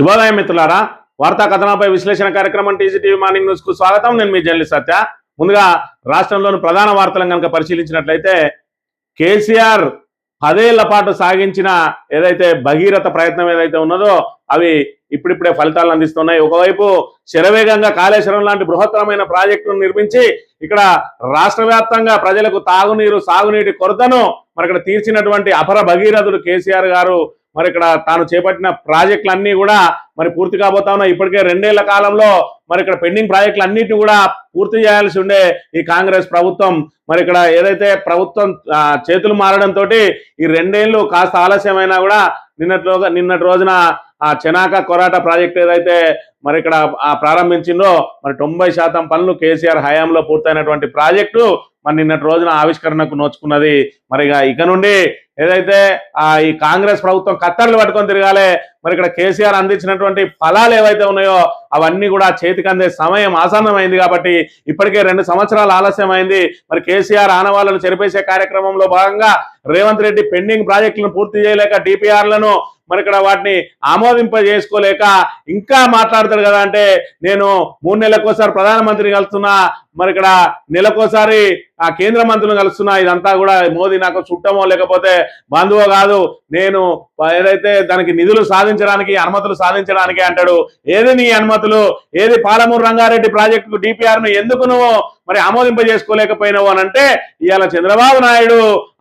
శుభోదయం మిత్రులారా, వార్తా కథనాపై విశ్లేషణ కార్యక్రమం టీజీటీవీ మార్నింగ్ న్యూస్ కు స్వాగతం. నేను మీ జర్నలిస్ట్ సత్య. ముందుగా రాష్ట్రంలోని ప్రధాన వార్తలను కనుక పరిశీలించినట్లయితే కేసీఆర్ 10 ఏళ్ల పాటు సాగించిన ఏదైతే భగీరథ ప్రయత్నం ఏదైతే ఉన్నదో అవి ఇప్పుడిప్పుడే ఫలితాలను అందిస్తున్నాయి. ఒకవైపు శరవేగంగా కాళేశ్వరం లాంటి బృహత్తరమైన ప్రాజెక్టును నిర్మించి ఇక్కడ రాష్ట్ర వ్యాప్తంగా ప్రజలకు తాగునీరు సాగునీటి కొరతను మరి ఇక్కడ తీర్చినటువంటి అపర భగీరథుడు కేసీఆర్ గారు మరి ఇక్కడ తాను చేపట్టిన ప్రాజెక్టులన్నీ కూడా మరి పూర్తి కాబోతా ఉన్నాయి. ఇప్పటికే 2 ఏళ్ల కాలంలో మరి ఇక్కడ పెండింగ్ ప్రాజెక్టులు అన్నిటిని కూడా పూర్తి చేయాల్సి ఉండే ఈ కాంగ్రెస్ ప్రభుత్వం మరి ఇక్కడ ఏదైతే ప్రభుత్వం చేతులు మారడంతో ఈ 2 ఏళ్ళు కాస్త ఆలస్యమైనా కూడా నిన్నటి రోజున ఆ చెనాక కొరాట ప్రాజెక్ట్ ఏదైతే మరి ఇక్కడ ప్రారంభించిందో మరి 90% పనులు కేసీఆర్ హయాంలో పూర్తయినటువంటి ప్రాజెక్టు మరి నిన్నటి రోజున ఆవిష్కరణకు నోచుకున్నది. మరి ఇక నుండి ఏదైతే ఈ కాంగ్రెస్ ప్రభుత్వం కత్తర్లు పట్టుకొని తిరగాలి. మరి ఇక్కడ కేసీఆర్ అందించినటువంటి ఫలాలు ఏవైతే ఉన్నాయో అవన్నీ కూడా చేతికి అందే సమయం ఆసన్నమైంది. కాబట్టి ఇప్పటికే 2 సంవత్సరాలు ఆలస్యమైంది. మరి కేసీఆర్ ఆనవాళ్లను చెరిపేసే కార్యక్రమంలో భాగంగా రేవంత్ రెడ్డి పెండింగ్ ప్రాజెక్టులను పూర్తి చేయలేక డిపిఆర్లను మరి ఇక్కడ వాటిని ఆమోదింపజేసుకోలేక ఇంకా మాట్లాడతాడు కదా. అంటే నేను 3 నెలలకోసారి ప్రధానమంత్రిని కలుస్తున్నా, మరి ఇక్కడ నెలకోసారి ఆ కేంద్ర మంత్రులను కలుస్తున్నా, ఇదంతా కూడా మోదీ నాకు చుట్టమో లేకపోతే బంధువో కాదు, నేను ఏదైతే దానికి నిధులు సాధించడానికి అనుమతులు సాధించడానికి అంటాడు. ఏది నీ అనుమతులు, ఏది పాలమూరు రంగారెడ్డి ప్రాజెక్టు డిపిఆర్ ను ఎందుకు నువ్వు మరి ఆమోదింపజేసుకోలేకపోయినావు అని అంటే ఇవాళ చంద్రబాబు నాయుడు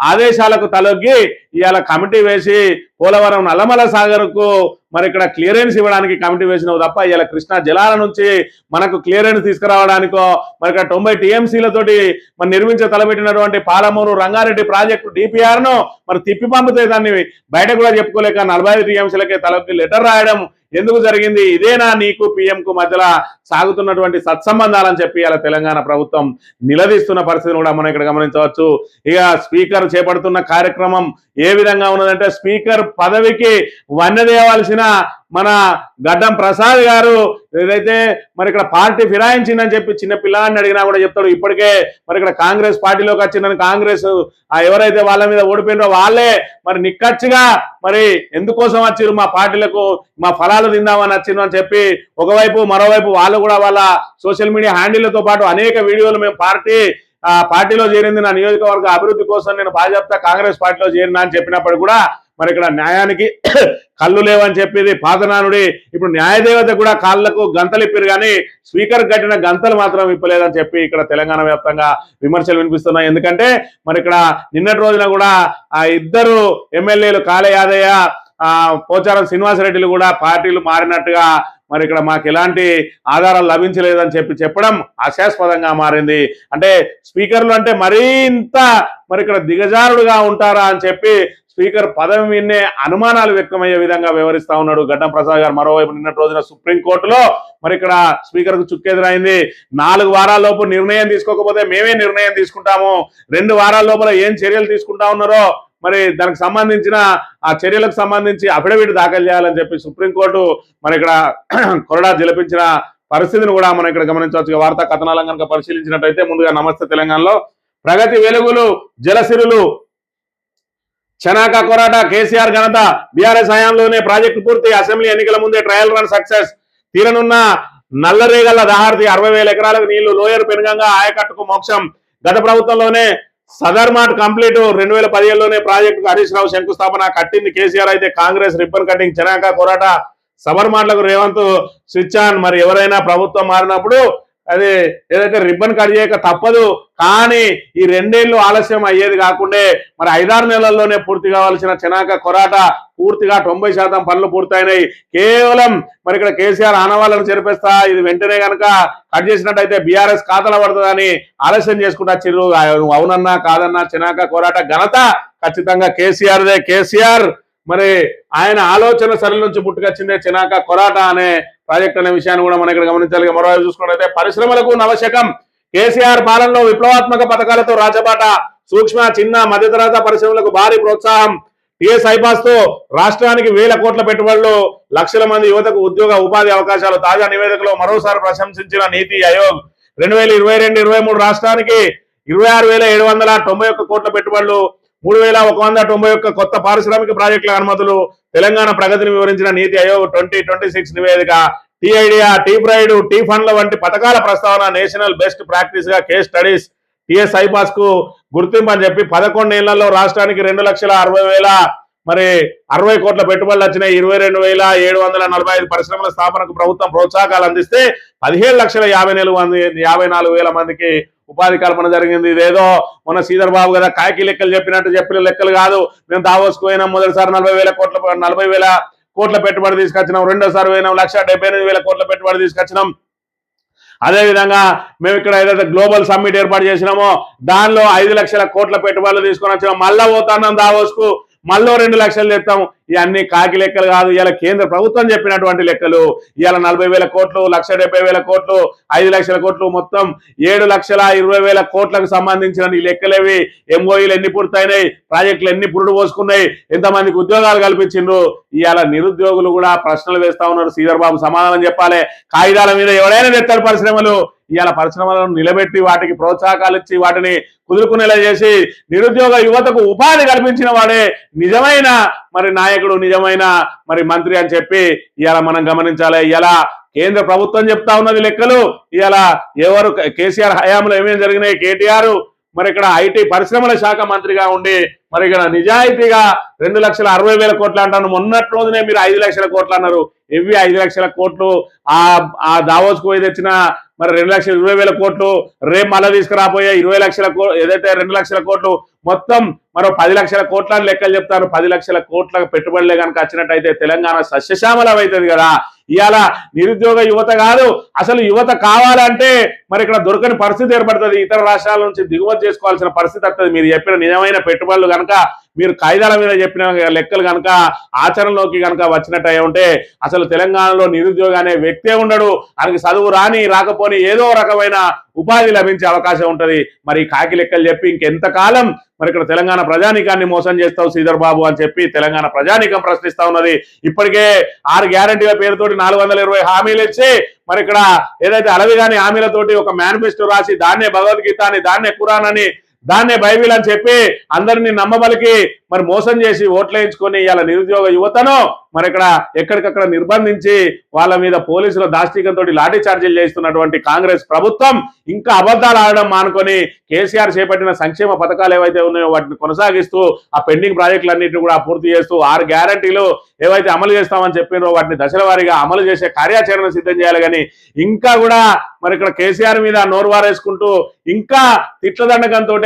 ఆదేశాలకు తలొగ్గి ఇవాళ కమిటీ వేసి పోలవరం నల్లమల సాగర్ కు మరి ఇక్కడ క్లియరెన్స్ ఇవ్వడానికి కమిటీ వేసినావు తప్ప ఇవాళ కృష్ణా జలాల నుంచి మనకు క్లియరెన్స్ తీసుకురావడానికో మరి ఇక్కడ 90 టీఎంసీలతోటి మరి తలపెట్టినటువంటి పాలమూరు రంగారెడ్డి ప్రాజెక్టు డిపిఆర్ ను మరి తిప్పి పంపితే దాన్ని బయట కూడా చెప్పుకోలేక 45 టీఎంసీలకే తలొగ్గి లెటర్ రాయడం ఎందుకు జరిగింది? ఇదేనా నీకు పిఎం కు మధ్యలో సాగుతున్నటువంటి సత్సంబంధాలని చెప్పి ఇలా తెలంగాణ ప్రభుత్వం నిలదీస్తున్న పరిస్థితిని కూడా మనం ఇక్కడ గమనించవచ్చు. ఇక స్పీకర్ చేపడుతున్న కార్యక్రమం ఏ విధంగా ఉన్నదంటే స్పీకర్ పదవికి వన్నెదేవాల్సిన మన గడ్డం ప్రసాద్ గారు ఏదైతే మరి ఇక్కడ పార్టీ ఫిరాయించిందని చెప్పి చిన్న పిల్లాన్ని అడిగినా కూడా చెప్తాడు. ఇప్పటికే మరి ఇక్కడ కాంగ్రెస్ పార్టీలోకి వచ్చిందని కాంగ్రెస్ ఎవరైతే వాళ్ళ మీద ఓడిపోయినారో వాళ్ళే మరి నిక్కచ్చిగా మరి ఎందుకోసం వచ్చిరు మా పార్టీలకు మా ఫలాలు తిందామని వచ్చిండ్రు అని చెప్పి ఒకవైపు మరోవైపు వాళ్ళు కూడా వాళ్ళ సోషల్ మీడియా హ్యాండిల్తో పాటు అనేక వీడియోలు మేము పార్టీలో చేరింది నా నియోజకవర్గ అభివృద్ధి కోసం నేను భాజపా కాంగ్రెస్ పార్టీలో చేరినా అని చెప్పినప్పుడు కూడా మరి ఇక్కడ న్యాయానికి కళ్ళు లేవని చెప్పేది పాతనానుడి. ఇప్పుడు న్యాయదేవత కూడా కాళ్లకు గంతలు ఇప్పారు కానీ స్పీకర్ కట్టిన గంతలు మాత్రం ఇప్పలేదని చెప్పి ఇక్కడ తెలంగాణ వ్యాప్తంగా విమర్శలు వినిపిస్తున్నాయి. ఎందుకంటే మరి ఇక్కడ నిన్నటి రోజున కూడా ఆ 2 ఎమ్మెల్యేలు కాళే యాదయ్య పోచారం శ్రీనివాసరెడ్డిలు కూడా పార్టీలు మారినట్టుగా మరి ఇక్కడ మాకు ఎలాంటి ఆధారాలు లభించలేదని చెప్పడం హాస్యాస్పదంగా మారింది. అంటే స్పీకర్లు అంటే మరింత మరి ఇక్కడ దిగజారుడుగా ఉంటారా అని చెప్పి స్పీకర్ పదవి మీదనే అనుమానాలు వ్యక్తమయ్యే విధంగా వ్యవహరిస్తా ఉన్నాడు గడ్డం ప్రసాద్ గారు. మరోవైపు నిన్నటి రోజున సుప్రీంకోర్టులో మరి ఇక్కడ స్పీకర్ కు చుక్కెదురైంది. 4 వారాల లోపు నిర్ణయం తీసుకోకపోతే మేమే నిర్ణయం తీసుకుంటాము, 2 వారాల లోపల ఏం చర్యలు తీసుకుంటా ఉన్నారో మరి దానికి సంబంధించిన ఆ చర్యలకు సంబంధించి అఫిడవిట్ దాఖలు చేయాలని చెప్పి సుప్రీంకోర్టు మరి ఇక్కడ కొరడా జలిపించిన పరిస్థితిని కూడా మనం ఇక్కడ గమనించవచ్చు. వార్తా కథనాలను కనుక పరిశీలించినట్టయితే ముందుగా నమస్తే తెలంగాణలో ప్రగతి వెలుగులు జలసిరులు చెనాక కొరాట కేసీఆర్ ఘనత బీఆర్ఎస్ హయాంలోనే ప్రాజెక్టు పూర్తి అసెంబ్లీ ఎన్నికల ముందే ట్రయల్ రన్ సక్సెస్ తీరనున్న నల్లరేగల దహార్తి 60,000 ఎకరాలకు నీళ్లు లోయర్ పెనుగంగా ఆయకట్టుకు మోక్షం గత ప్రభుత్వంలోనే సదర్మాట్ కంప్లీట్ 2017లోనే ప్రాజెక్టుకు హరీష్ రావు శంకుస్థాపన కట్టింది కేసీఆర్. అయితే కాంగ్రెస్ రిబ్బన్ కటింగ్ చెనాక కొరాట సబర్మాట్లకు రేవంత్ స్విచ్ ఆన్. మరి ఎవరైనా ప్రభుత్వం మారినప్పుడు అది ఏదైతే రిబ్బన్ కట్ చేయక తప్పదు, కానీ ఈ 2 ఏళ్ళు ఆలస్యం అయ్యేది కాకుండా మరి 5-6 నెలల్లోనే పూర్తి కావాల్సిన చెనాక కొరాట పూర్తిగా 90% పనులు పూర్తయినాయి. కేవలం మరి ఇక్కడ కేసీఆర్ ఆనవాళ్లను చెరిపేస్తా ఇది వెంటనే కనుక కట్ చేసినట్టయితే బీఆర్ఎస్ ఖాతాలో పడుతుందని ఆలస్యం చేసుకుంటా చిరు. అవునన్నా కాదన్నా చెనాక కొరాట ఘనత ఖచ్చితంగా కేసీఆర్దే. కేసీఆర్ మరి ఆయన ఆలోచన సరళి నుంచి పుట్టుకొచ్చిందే చెనాక కొరాట అనే ప్రాజెక్ట్ అనే విషయాన్ని కూడా మనం ఇక్కడ గమనించాలి. మరోవైపు చూసుకున్నట్లయితే పరిశ్రమలకు నవశకం కేసీఆర్ పాలనలో విప్లవాత్మక పథకాలతో రాజబాట సూక్ష్మ చిన్న మధ్యతరహా పరిశ్రమలకు భారీ ప్రోత్సాహం టీఎస్ ఐపాస్ తో రాష్ట్రానికి 1,000 కోట్ల పెట్టుబడులు లక్షల మంది యువతకు ఉద్యోగ ఉపాధి అవకాశాలు. తాజా నివేదికలో మరోసారి ప్రశంసించిన నీతి ఆయోగ్ 2022-23 రాష్ట్రానికి 26,791 కోట్ల పెట్టుబడులు, 3,191 కొత్త పారిశ్రామిక ప్రాజెక్టుల అనుమతులు, తెలంగాణ ప్రగతిని వివరించిన నీతి ఆయోగ్ 2026 నివేదిక, T idea, T pride, T ఫండ్ల వంటి పథకాల ప్రస్తావన, నేషనల్ బెస్ట్ ప్రాక్టీస్ గా కేస్ స్టడీస్, టిఎస్ ఐపాస్ కు గుర్తింపు అని చెప్పి 11 ఏళ్లలో రాష్ట్రానికి 2,60,000 మరి 60 కోట్ల పెట్టుబడులు వచ్చినాయి. 22,745 పరిశ్రమల స్థాపనకు ప్రభుత్వం ప్రోత్సాహకాలు అందిస్తే 17,54,000 మందికి ఉపాధి కల్పన జరిగింది. ఇదేదో మొన్న శ్రీధర్ బాబు కదా కాకి లెక్కలు చెప్పిన లెక్కలు కాదు. మేము దావోస్కు పోయినాం, మొదటిసారి 40,000 కోట్ల పెట్టుబడి తీసుకొచ్చినాం, రెండోసారి పోయినాం 1,78,000 కోట్ల పెట్టుబడి తీసుకొచ్చినాం. అదేవిధంగా మేము ఇక్కడ ఏదైతే గ్లోబల్ సమ్మిట్ ఏర్పాటు చేసినామో దానిలో 5 లక్షల కోట్ల పెట్టుబడులు తీసుకొని వచ్చినాం. మళ్ళా పోతున్నాం దావోస్కు, మళ్ళీ 2 లక్షలు తెస్తాం. ఇవన్నీ కాకి లెక్కలు కాదు, ఇలా కేంద్ర ప్రభుత్వం చెప్పినటువంటి లెక్కలు. ఇవాళ 40,000 కోట్లు, 1,70,000 కోట్లు, 5 లక్షల కోట్లు, మొత్తం 7,20,000 కోట్లకు సంబంధించిన ఈ లెక్కలేవి. ఎంఓఈలు ఎన్ని పూర్తయినాయి, ప్రాజెక్టులు ఎన్ని పురుడు పోసుకున్నాయి, ఎంతమందికి ఉద్యోగాలు కల్పించిండ్రు. ఇవాళ నిరుద్యోగులు కూడా ప్రశ్నలు వేస్తా ఉన్నారు. శ్రీధర్ బాబు సమాధానం చెప్పాలి. కాగితాల మీద ఎవరైనా తెస్తారు పరిశ్రమలు. ఇవాళ పరిశ్రమలను నిలబెట్టి వాటికి ప్రోత్సాహకాలు ఇచ్చి వాటిని కుదురుకునేలా చేసి నిరుద్యోగ యువతకు ఉపాధి కల్పించిన వాడే నిజమైన మరి నాయకుడు, నిజమైన మరి మంత్రి అని చెప్పి ఇవాళ మనం గమనించాలి. ఇలా కేంద్ర ప్రభుత్వం చెప్తా ఉన్నది లెక్కలు. ఇలా ఎవరు కేసీఆర్ హయాంలో ఏమేమి జరిగినాయి, కేటీఆర్ మరి ఇక్కడ ఐటీ పరిశ్రమల శాఖ మంత్రిగా ఉండి మరి ఇక్కడ నిజాయితీగా 2,60,000 కోట్లు అంటాను. మొన్నటి రోజునే మీరు 5 లక్షల కోట్లు అన్నారు. ఇవి 5 లక్షల కోట్లు ఆ దావోస్కు పోయి తెచ్చిన మరి 2,20,000 కోట్లు, రేపు మళ్ళీ తీసుకురాబోయే 20 లక్షల ఏదైతే 2 లక్షల కోట్లు, మొత్తం మరో 10 లక్షల కోట్ల అని లెక్కలు చెప్తారు. 10 లక్షల కోట్ల పెట్టుబడులే కనుక వచ్చినట్టయితే తెలంగాణ సస్యశ్యామలం అవుతుంది కదా. ఇవాళ నిరుద్యోగ యువత కాదు, అసలు యువత కావాలంటే మరి ఇక్కడ దొరకని పరిస్థితి ఏర్పడుతుంది. ఇతర రాష్ట్రాల నుంచి దిగుమతి చేసుకోవాల్సిన పరిస్థితి వస్తుంది. మీరు చెప్పిన నిజమైన పెట్టుబడులు కనుక, మీరు కాయిదాల మీద చెప్పిన లెక్కలు కనుక ఆచరణలోకి కనుక వచ్చినట్టు ఉంటే అసలు తెలంగాణలో నిరుద్యోగ అనే వ్యక్తే ఉండడు. ఆయనకి చదువు రాని రాకపోని ఏదో రకమైన ఉపాధి లభించే అవకాశం ఉంటది. మరి కాకి లెక్కలు చెప్పి ఇంకెంతకాలం మరి ఇక్కడ తెలంగాణ ప్రజానీకాన్ని మోసం చేస్తావు శ్రీధర్ బాబు అని చెప్పి తెలంగాణ ప్రజానీకం ప్రశ్నిస్తా ఉన్నది. ఇప్పటికే 6 గ్యారంటీల పేరుతోటి 420 హామీలు ఇచ్చి మరి ఇక్కడ ఏదైతే అలవిగాని హామీలతోటి ఒక మేనిఫెస్టో రాసి దాన్నే భగవద్గీత అని, దాన్నే ఖురాన్ అని, దాన్నే బైబిల్ అని చెప్పి అందరినీ నమ్మబలికి మరి మోసం చేసి ఓట్లేయించుకొని ఇవాళ నిరుద్యోగ యువతను మరి ఇక్కడ ఎక్కడికక్కడ నిర్బంధించి వాళ్ళ మీద పోలీసుల దాష్టికంతో లాఠీ చార్జీలు చేస్తున్నటువంటి కాంగ్రెస్ ప్రభుత్వం ఇంకా అబద్ధాలు ఆడడం మానుకొని కేసీఆర్ చేపట్టిన సంక్షేమ పథకాలు ఏవైతే ఉన్నాయో వాటిని కొనసాగిస్తూ ఆ పెండింగ్ ప్రాజెక్టులన్నింటినీ కూడా పూర్తి చేస్తూ 6 గ్యారంటీలు ఏవైతే అమలు చేస్తామని చెప్పినో వాటిని దశల వారీగా అమలు చేసే కార్యాచరణ సిద్ధం చేయాలి. కానీ ఇంకా కూడా మరి ఇక్కడ కేసీఆర్ మీద నోరు వారేసుకుంటూ ఇంకా తిట్ల దండకంతో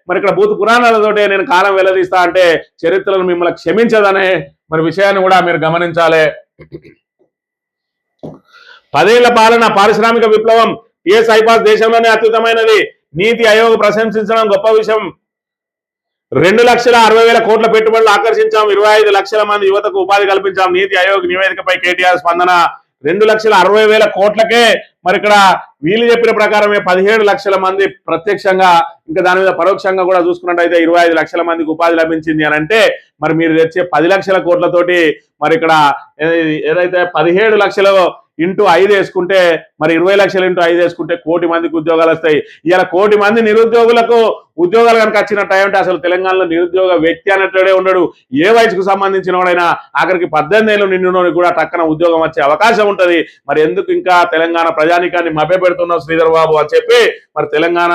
మరి ఇక్కడ భూత పురాణాలతోటే నేను కాలం వెల్లదీస్తా అంటే చరిత్రను మిమ్మల్ని క్షమించదనే మరి విషయాన్ని కూడా మీరు గమనించాలి. 10 ఏళ్ల పాలన, పారిశ్రామిక విప్లవం, టిఎస్ ఐపాస్ దేశంలోనే అత్యుత్తమైనది, నీతి ఆయోగ్ ప్రశంసించడం గొప్ప విషయం, 2,60,000 కోట్ల పెట్టుబడులు ఆకర్షించాం, 25 లక్షల మంది యువతకు ఉపాధి కల్పించాం. నీతి ఆయోగ్ నివేదికపై కేటీఆర్ స్పందన, 2,60,000 కోట్లకే మరి ఇక్కడ వీళ్ళు చెప్పిన ప్రకారమే 17 లక్షల మంది ప్రత్యక్షంగా, ఇంకా దాని మీద పరోక్షంగా కూడా చూసుకున్నట్టయితే 25 లక్షల మందికి ఉపాధి లభించింది అని అంటే మరి మీరు తెచ్చే 10 లక్షల కోట్లతోటి మరి ఇక్కడ ఏదైతే 17 లక్షలు ఇంటూ 5 వేసుకుంటే మరి 20 లక్షలు ఇంటూ 5 వేసుకుంటే 1 కోటి మందికి ఉద్యోగాలు వస్తాయి. ఇలా 1 కోటి మంది నిరుద్యోగులకు ఉద్యోగాలు కనుక వచ్చినట్టు అంటే అసలు తెలంగాణలో నిరుద్యోగ వ్యక్తి అన్నట్లే ఉండడు. ఏ వయసుకు సంబంధించిన వాడైనా ఆఖరికి 18 ఏళ్ళు నిండినోనికి కూడా టక్కన ఉద్యోగం వచ్చే అవకాశం ఉంటది. మరి ఎందుకు ఇంకా తెలంగాణ ప్రజానీకాన్ని మభ్యపెడుతున్నావు శ్రీధర్ బాబు అని చెప్పి మరి తెలంగాణ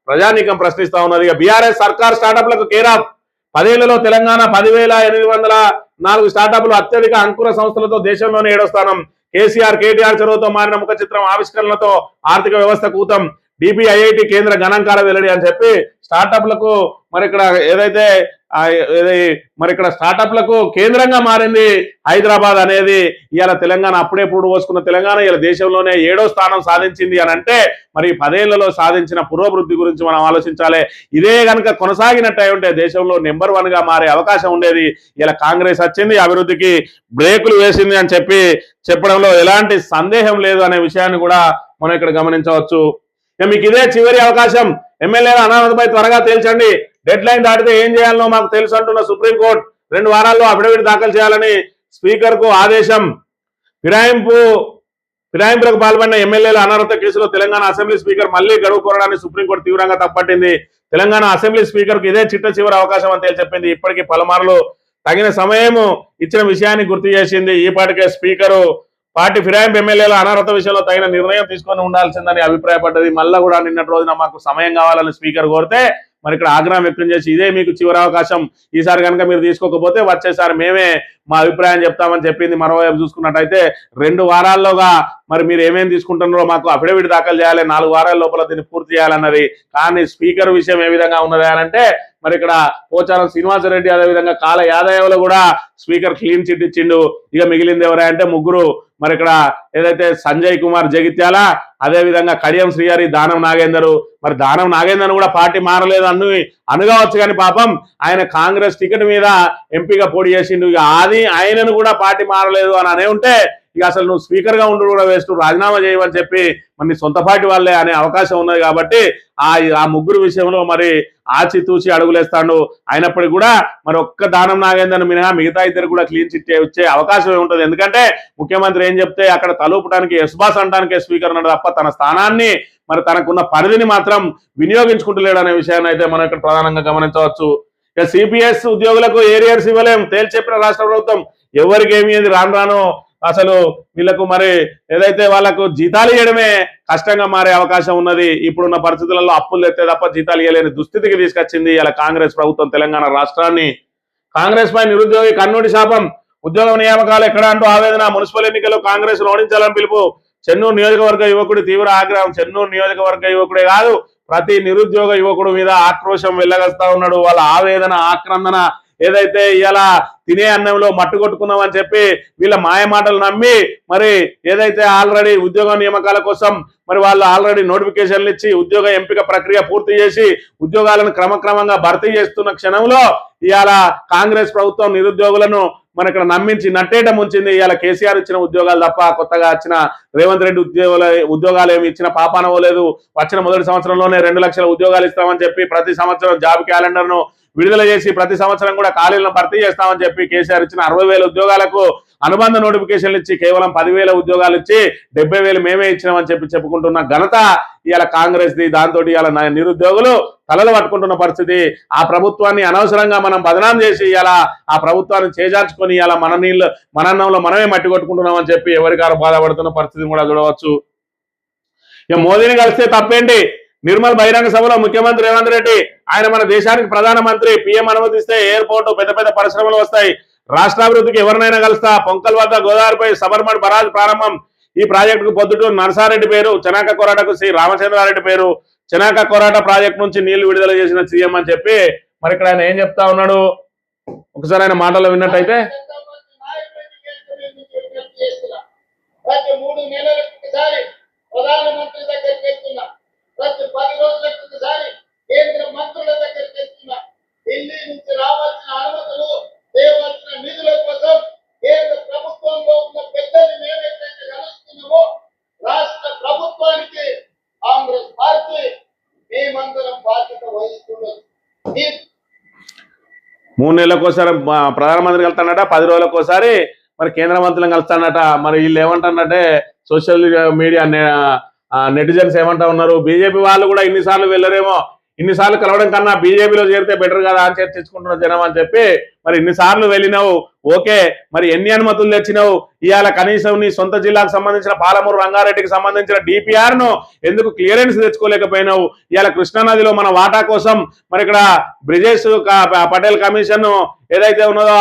ప్రజానీకం ప్రశ్నిస్తా ఉన్నది. బీఆర్ఎస్ సర్కార్ స్టార్టప్లకు కేరాఫ్, 10 ఏళ్లలో తెలంగాణ 10,804 స్టార్టప్లు, అత్యధిక అంకుర సంస్థలతో దేశంలోనే 7వ స్థానం. కేటీఆర్ చొరవతో మారిన ముఖ చిత్రం, ఆవిష్కరణలతో ఆర్థిక వ్యవస్థ కూతం, డిపిఐఐటి కేంద్ర గణాంకాల వెల్లడి అని చెప్పి స్టార్టప్లకు మరి ఇక్కడ ఏదైతే మరి ఇక్కడ స్టార్టప్లకు కేంద్రంగా మారింది హైదరాబాద్ అనేది. ఇవాళ తెలంగాణ అప్పుడే పురుడు పోసుకున్న తెలంగాణ ఇలా దేశంలోనే 7వ స్థానం సాధించింది అని అంటే మరి 10 ఏళ్లలో సాధించిన పురోభివృద్ధి గురించి మనం ఆలోచించాలి. ఇదే కనుక కొనసాగినట్టు ఉంటే దేశంలో నెంబర్ 1 గా మారే అవకాశం ఉండేది. ఇలా కాంగ్రెస్ వచ్చింది, అభివృద్ధికి బ్రేకులు వేసింది అని చెప్పడంలో ఎలాంటి సందేహం లేదు అనే విషయాన్ని కూడా మనం ఇక్కడ గమనించవచ్చు. మీకు ఇదే చివరి అవకాశం, ఎమ్మెల్యేల అనర్హతపై త్వరగా తేల్చండి, డెడ్ లైన్ దాటితే ఏం చేయాలనో మాకు తెలుసు అంటున్న సుప్రీంకోర్టు. 2 వారాల్లో అఫిడవిట్ దాఖలు చేయాలని స్పీకర్ కు ఆదేశం. ఫిరాయింపులకు పాల్పడిన ఎమ్మెల్యేల అనర్హత కేసులో తెలంగాణ అసెంబ్లీ స్పీకర్ మళ్లీ గడువు కోరడాన్ని సుప్రీంకోర్టు తీవ్రంగా తప్పట్టింది. తెలంగాణ అసెంబ్లీ స్పీకర్ కు ఇదే చిట్ట చివరి అవకాశం అని చెప్పింది. ఇప్పటికీ పలుమార్లు తగిన సమయం ఇచ్చిన విషయాన్ని గుర్తు చేసింది. ఈపాటికే స్పీకరు పార్టీ ఫిరాయింపు ఎమ్మెల్యేల అనర్హత విషయంలో తగిన నిర్ణయం తీసుకొని ఉండాల్సిందని అభిప్రాయపడ్డది. మళ్ళా కూడా నిన్నటి రోజున మాకు సమయం కావాలని స్పీకర్ కోరితే మరి ఇక్కడ ఆగ్రహం వ్యక్తం చేసి ఇదే మీకు చివరి అవకాశం, ఈసారి కనుక మీరు తీసుకోకపోతే వచ్చేసారి మేమే మా అభిప్రాయం చెప్తామని చెప్పింది. మరోవైపు చూసుకున్నట్టయితే 2 వారాల్లోగా మరి మీరు ఏమేమి తీసుకుంటున్నారో మాకు అఫిడవిట్ దాఖలు చేయాలి, 4 వారాల లోపల దీన్ని పూర్తి చేయాలన్నది. కానీ స్పీకర్ విషయం ఏ విధంగా ఉన్నది అంటే మరి ఇక్కడ పోచారం శ్రీనివాసరెడ్డి అదేవిధంగా కాల యాదయ్యలో కూడా స్పీకర్ క్లీన్ చిట్ ఇచ్చిండు. ఇక మిగిలింది ఎవరంటే ముగ్గురు. మరి ఇక్కడ ఏదైతే సంజయ్ కుమార్ జగిత్యాల, అదేవిధంగా కడియం శ్రీహరి, దానం నాగేందర్. మరి దానం నాగేందర్ కూడా పార్టీ మారలేదు అనుకోవచ్చు, కానీ పాపం ఆయన కాంగ్రెస్ టికెట్ మీద ఎంపీగా పోటీ చేసిండు. ఇక ఆయనను కూడా పార్టీ మారలేదు అని అనే ఉంటే ఇక అసలు నువ్వు స్పీకర్ గా ఉండు కూడా వేస్ట్, రాజీనామా చేయమని చెప్పి మరి సొంత పార్టీ వాళ్ళే అనే అవకాశం ఉన్నది. కాబట్టి ఆ ముగ్గురు విషయంలో మరి ఆచితూచి అడుగులేస్తాడు. అయినప్పటికీ కూడా మరి ఒక్క దానం నాగేందర్ మినహా మిగతా ఇద్దరు కూడా క్లీన్ చిట్ వచ్చే అవకాశం ఉంటుంది. ఎందుకంటే ముఖ్యమంత్రి ఏం చెప్తే అక్కడ తలూపడానికి ఎస్బాస్ అనడానికే స్పీకర్ ఉన్నాడు తప్ప తన స్థానాన్ని మరి తనకున్న పరిధిని మాత్రం వినియోగించుకుంటలేడు అనే విషయాన్ని అయితే మనం ఇక్కడ ప్రధానంగా గమనించవచ్చు. ఇక సిపిఎస్ ఉద్యోగులకు ఏరియర్స్ ఇవ్వలేం తేల్చెప్పిన రాష్ట్ర ప్రభుత్వం. ఎవరికి ఏమి రాను అసలు వీళ్ళకు మరి ఏదైతే వాళ్ళకు జీతాలు ఇవ్వడమే కష్టంగా మారే అవకాశం ఉన్నది. ఇప్పుడున్న పరిస్థితులలో అప్పులు తెస్తే తప్ప జీతాలు ఇవ్వలేని దుస్థితికి తీసుకొచ్చింది ఇలా కాంగ్రెస్ ప్రభుత్వం తెలంగాణ రాష్ట్రాన్ని. కాంగ్రెస్ పై నిరుద్యోగి కన్నూడి శాపం, ఉద్యోగ నియామకాలు ఎక్కడ అంటూ ఆవేదన, మున్సిపల్ ఎన్నికల్లో కాంగ్రెస్ ఓడించాలని పిలుపు. చెన్నూరు నియోజకవర్గ యువకుడి తీవ్ర ఆగ్రహం. చెన్నూరు నియోజకవర్గ యువకుడే కాదు ప్రతి నిరుద్యోగ యువకుడు మీద ఆక్రోశం వెళ్ళగస్తా ఉన్నాడు. వాళ్ళ ఆవేదన ఆక్రందన ఏదైతే ఇలా తినే అన్నంలో మట్టు కొట్టుకున్నామని చెప్పి వీళ్ళ మాయ మాటలు నమ్మి మరి ఏదైతే ఆల్రెడీ ఉద్యోగ నియామకాల కోసం మరి వాళ్ళు ఆల్రెడీ నోటిఫికేషన్లు ఇచ్చి ఉద్యోగ ఎంపిక ప్రక్రియ పూర్తి చేసి ఉద్యోగాలను క్రమక్రమంగా భర్తీ చేస్తున్న క్షణంలో ఇవాళ కాంగ్రెస్ ప్రభుత్వం నిరుద్యోగులను మన ఇక్కడ నమ్మించి నట్టేట ముంచింది. ఇవాళ కేసీఆర్ ఇచ్చిన ఉద్యోగాలు తప్ప కొత్తగా వచ్చిన రేవంత్ రెడ్డి ఉద్యోగాలు ఏమి ఇచ్చిన పాపానవలేదు. వచ్చిన మొదటి సంవత్సరంలోనే 2 లక్షల ఉద్యోగాలు ఇస్తామని చెప్పి ప్రతి సంవత్సరం జాబ్ క్యాలెండర్ ను విడుదల చేసి ప్రతి సంవత్సరం కూడా ఖాళీలను భర్తీ చేస్తామని చెప్పి కేసీఆర్ ఇచ్చిన 60,000 ఉద్యోగాలకు అనుబంధ నోటిఫికేషన్లు ఇచ్చి కేవలం 10,000 ఉద్యోగాలు ఇచ్చి 70,000 మేమే ఇచ్చినామని చెప్పి చెప్పుకుంటున్న ఘనత ఇవాళ కాంగ్రెస్ ది. దాంతో ఇవాళ నిరుద్యోగులు తలలు పట్టుకుంటున్న పరిస్థితి. ఆ ప్రభుత్వాన్ని అనవసరంగా మనం బదనాం చేసి ఇవాళ ఆ ప్రభుత్వాన్ని చేజార్చుకొని ఇవాళ మన అన్నంలో మనమే మట్టి కొట్టుకుంటున్నామని చెప్పి ఎవరికారు బాధపడుతున్న పరిస్థితిని కూడా చూడవచ్చు. ఇక మోదీని కలిస్తే తప్పేంటి? నిర్మల్ బహిరంగ సభలో ముఖ్యమంత్రి రేవంత్ రెడ్డి ఆయన మన దేశానికి ప్రధానమంత్రి, పీఎం అనుమతిస్తే ఎయిర్పోర్టు పెద్ద పెద్ద పరిశ్రమలు వస్తాయి, రాష్ట్రాభివృద్ధికి ఎవరినైనా కలుస్తా, పొంకల్ వద్ద గోదావరిపై సబర్మడ్ బరాజ్ ప్రారంభం. ఈ ప్రాజెక్టుకు పొద్దుటూరు నరసారెడ్డి పేరు, చెనాక కొరాటకు శ్రీ రామచంద్రారెడ్డి పేరు. చెనాక కొరాట ప్రాజెక్టు నుంచి నీళ్లు విడుదల చేసిన సీఎం అని చెప్పి మరి ఇక్కడ ఆయన ఏం చెప్తా ఉన్నాడు ఒకసారి ఆయన మాటల్లో విన్నట్టయితే, ప్రతి 3 నెలలకు ఒకసారి ప్రధానమంత్రి దగ్గరికి వెళ్తున్నా, ప్రతి 10 రోజులకు ఒకసారి కేంద్ర మంత్రుల దగ్గరికి వెళ్తున్నా. ఢిల్లీ నుంచి రావాల్సిన అనుమతులు, తేవాల్సిన నిధుల కోసం కేంద్ర ప్రభుత్వంలో ఉన్న పెద్దలు మేమైతే కలుస్తున్నామో రాష్ట్ర ప్రభుత్వానికి కాంగ్రెస్ పార్టీ మేమందరం బాధ్యత వహిస్తున్నది. 3 నెలలకోసారి ప్రధానమంత్రి కలుస్తాడట, 10 రోజులకోసారి మరి కేంద్ర మంత్రులను కలుస్తాడట. మరి వీళ్ళు ఏమంటారంటే సోషల్ మీడియా నెటిజన్స్ ఏమంటా ఉన్నారు, బీజేపీ వాళ్ళు కూడా ఇన్నిసార్లు వెళ్ళరేమో, ఇన్నిసార్లు కలవడం కన్నా బీజేపీలో చేరితే బెటర్ కదా అని చర్చించుకుంటున్న జనం అని చెప్పి మరి ఇన్నిసార్లు వెళ్ళినావు ఓకే, మరి ఎన్ని అనుమతులు తెచ్చినావు? ఇవాళ కనీసం నీ సొంత జిల్లాకు సంబంధించిన పాలమూరు రంగారెడ్డికి సంబంధించిన డిపిఆర్ ను ఎందుకు క్లియరెన్స్ తెచ్చుకోలేకపోయినావు? ఇవాళ కృష్ణానదిలో మన వాటా కోసం మరి ఇక్కడ బ్రిజేష్ పటేల్ కమిషన్ ఏదైతే ఉన్నదో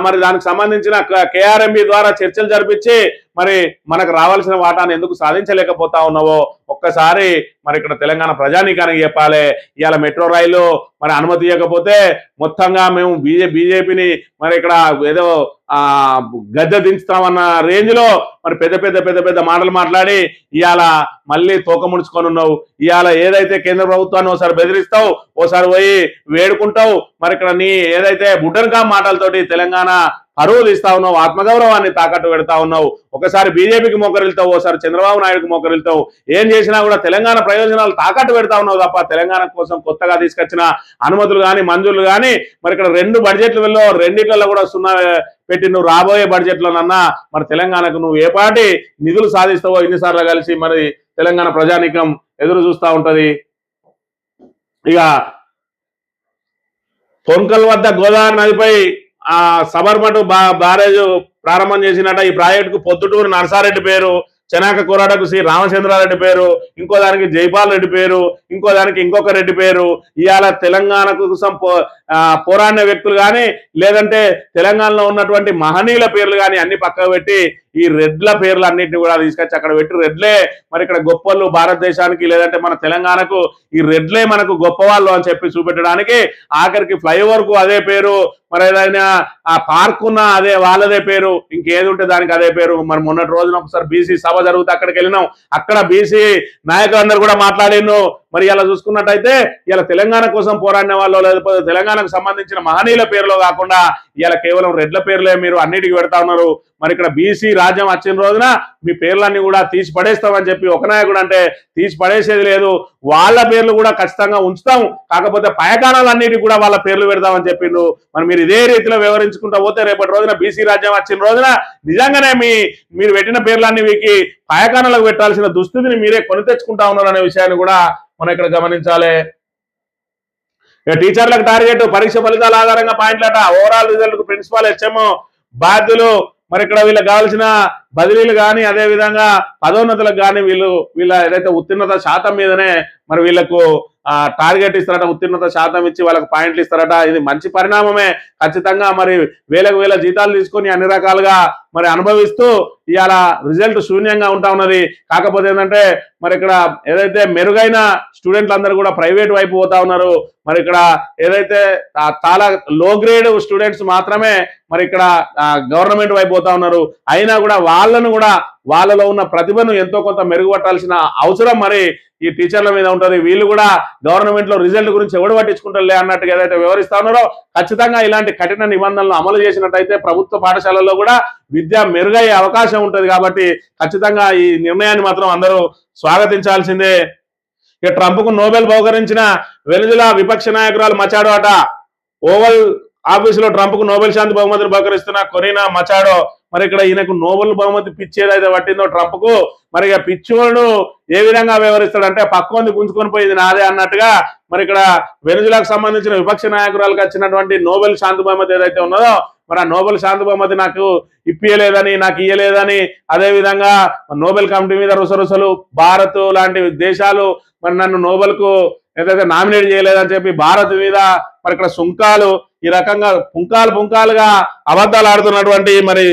మరి దానికి సంబంధించిన కేఆర్ఎంబి ద్వారా చర్చలు జరిపించి మరి మనకు రావాల్సిన వాటాను ఎందుకు సాధించలేకపోతా ఉన్నావో ఒక్కసారి మరి ఇక్కడ తెలంగాణ ప్రజానీకానికి చెప్పాలి. ఇవాళ మెట్రో రైలు మరి అనుమతి ఇవ్వకపోతే మొత్తంగా మేము బీజేపీని మరి ఇక్కడ ఏదో గద్దె దించుతామన్న రేంజ్ లో మరి పెద్ద మాటలు మాట్లాడి ఇవాళ మళ్ళీ తోక ముడుచుకొని ఉన్నావు. ఇవాళ ఏదైతే కేంద్ర ప్రభుత్వాన్ని ఓసారి బెదిరిస్తావు, ఓసారి పోయి వేడుకుంటావు, మరి ఇక్కడ నీ ఏదైతే బుడ్డన్కా మాటలతోటి తెలంగాణ పరువు తీస్తా ఉన్నావు, ఆత్మగౌరవాన్ని తాకట్టు పెడతా ఉన్నావు. ఒకసారి బీజేపీకి మోకరిల్తావు, ఒకసారి చంద్రబాబు నాయుడుకి మోకరిల్తావు. ఏం చేసినా కూడా తెలంగాణ ప్రయోజనాలు తాకట్టు పెడతా ఉన్నావు తప్ప తెలంగాణ కోసం కొత్తగా తీసుకొచ్చిన అనుమతులు కానీ మంజూరులు కానీ మరి ఇక్కడ 2 బడ్జెట్లలో రెండిట్లలో కూడా సున్నా పెట్టి నువ్వు రాబోయే బడ్జెట్లోనన్నా మరి తెలంగాణకు నువ్వు ఏ పాటి నిధులు సాధిస్తావో ఇన్నిసార్లు కలిసి మరి తెలంగాణ ప్రజానీకం ఎదురు చూస్తూ ఉంటది. ఇక పొంకల్ వద్ద గోదావరి నదిపై సబర్మటు బ్యారేజ్ ప్రారంభం చేసినట్ట ఈ ప్రాజెక్టుకు పొద్దుటూరు నరసారెడ్డి పేరు, చెనాక కోరాడకు శ్రీ రామచంద్రారెడ్డి పేరు, ఇంకో దానికి జైపాల్ రెడ్డి పేరు, ఇంకో దానికి ఇంకొక రెడ్డి పేరు. ఇవాళ తెలంగాణ కోసం పోరాడిన వ్యక్తులు కానీ లేదంటే తెలంగాణలో ఉన్నటువంటి మహనీయుల పేర్లు కానీ అన్ని పక్కకు పెట్టి ఈ రెడ్ల పేర్లు అన్నింటినీ కూడా తీసుకొచ్చి అక్కడ పెట్టి రెడ్లే మరి ఇక్కడ గొప్పలు భారతదేశానికి లేదంటే మన తెలంగాణకు ఈ రెడ్లే మనకు గొప్ప వాళ్ళు అని చెప్పి చూపెట్టడానికి ఆఖరికి ఫ్లైఓవర్ కు అదే పేరు, మరి ఏదైనా ఆ పార్క్ ఉన్న అదే వాళ్ళదే పేరు, ఇంకేది ఉంటే దానికి అదే పేరు. మరి మొన్నటి రోజున ఒకసారి బీసీ సభ జరుగుతూ అక్కడికి వెళ్ళినాం, అక్కడ బీసీ నాయకులందరూ కూడా మాట్లాడిను. మరి ఇలా చూసుకున్నట్టయితే ఇలా తెలంగాణ కోసం పోరాడిన వాళ్ళు లేకపోతే తెలంగాణకు సంబంధించిన మహనీయుల పేర్లో కాకుండా ఇలా కేవలం రెడ్ల పేర్లే మీరు అన్నిటికీ పెడతా ఉన్నారు. మరి ఇక్కడ బీసీ రాజ్యం వచ్చిన రోజున మీ పేర్లన్నీ కూడా తీసి పడేస్తామని చెప్పి ఒక నాయకుడు అంటే తీసి పడేసేది లేదు, వాళ్ళ పేర్లు కూడా ఖచ్చితంగా ఉంచుతాం, కాకపోతే పయకానాలన్నిటికీ కూడా వాళ్ళ పేర్లు పెడతామని చెప్పిండు. మరి మీరు ఇదే రీతిలో వివరించుకుంటూ పోతే రేపటి రోజున బీసీ రాజ్యం వచ్చిన రోజున నిజంగానే మీరు పెట్టిన పేర్లన్నీ వీకి పయకానాలకు పెట్టాల్సిన దుస్థితిని మీరే కొని తెచ్చుకుంటా ఉన్నారు అనే విషయాన్ని కూడా మనం ఇక్కడ గమనించాలి. టీచర్లకు టార్గెట్ పరీక్ష ఫలితాల ఆధారంగా పాయింట్లట, ఓవరాల్ రిజల్ట్ ప్రిన్సిపాల్ హెచ్ఎం బాధ్యులు. మరి ఇక్కడ వీళ్ళకి కావాల్సిన బదిలీలు కానీ అదే విధంగా పదోన్నతులకు కానీ వీళ్ళ ఏదైతే ఉత్తీర్ణత శాతం మీదనే మరి వీళ్ళకు టార్గెట్ ఇస్తారట, ఉత్తీర్ణత శాతం ఇచ్చి వాళ్ళకి పాయింట్లు ఇస్తారట. ఇది మంచి పరిణామమే ఖచ్చితంగా. మరి వేల జీతాలు తీసుకొని అన్ని రకాలుగా మరి అనుభవిస్తూ ఇవాళ రిజల్ట్ శూన్యంగా ఉంటా ఉన్నది. కాకపోతే ఏంటంటే మరి ఇక్కడ ఏదైతే మెరుగైన స్టూడెంట్లు అందరూ కూడా ప్రైవేట్ వైపు పోతా ఉన్నారు. మరి ఇక్కడ ఏదైతే చాలా లో గ్రేడ్ స్టూడెంట్స్ మాత్రమే మరి ఇక్కడ గవర్నమెంట్ వైపు పోతా ఉన్నారు. అయినా కూడా వాళ్ళలో ఉన్న ప్రతిభను ఎంతో కొంత మెరుగుపట్టాల్సిన అవసరం మరి ఈ టీచర్ల మీద ఉంటుంది. వీళ్ళు కూడా గవర్నమెంట్ లో రిజల్ట్ గురించి ఎవడు పట్టించుకుంటారులే అన్నట్టుగా ఏదైతే వివరిస్తా ఉన్నారో ఖచ్చితంగా ఇలాంటి కఠిన నిబంధనలు అమలు చేసినట్టయితే ప్రభుత్వ పాఠశాలల్లో కూడా విద్య మెరుగయ్యే అవకాశం ఉంటుంది. కాబట్టి ఖచ్చితంగా ఈ నిర్ణయాన్ని మాత్రం అందరూ స్వాగతించాల్సిందే. ఇక ట్రంప్ కు నోబెల్ బహుకరించిన వెనుజులా విపక్ష నాయకురాలు మచాడో అట. ఓవల్ ఆఫీసులో ట్రంప్ కు నోబెల్ శాంతి బహుమతిని బహుకరిస్తున్న కొరీనా మచాడో. మరి ఇక్కడ ఈయనకు నోబెల్ బహుమతి పిచ్చేదైతే పట్టిందో ట్రంప్ కు, మరి ఇక పిచ్చోడు ఏ విధంగా వ్యవహరిస్తాడంటే పక్కోంది గుంజుకొని పోయింది నాదే అన్నట్టుగా మరి ఇక్కడ వెనుజులాకు సంబంధించిన విపక్ష నాయకురాలకు వచ్చినటువంటి నోబెల్ శాంతి బహుమతి ఏదైతే ఉన్నదో మరి ఆ నోబెల్ శాంతి బహుమతి నాకు ఇప్పియలేదని, నాకు ఇయ్యలేదని, అదే విధంగా నోబెల్ కమిటీ మీద రుసరుసలు, భారత్ లాంటి దేశాలు మరి నన్ను నోబెల్ కు ఏదైతే నామినేట్ చేయలేదని చెప్పి భారత్ మీద మరి ఇక్కడ సుంకాలు, ఈ రకంగా పుంకాలుగా అబద్ధాలు ఆడుతున్నటువంటి మరి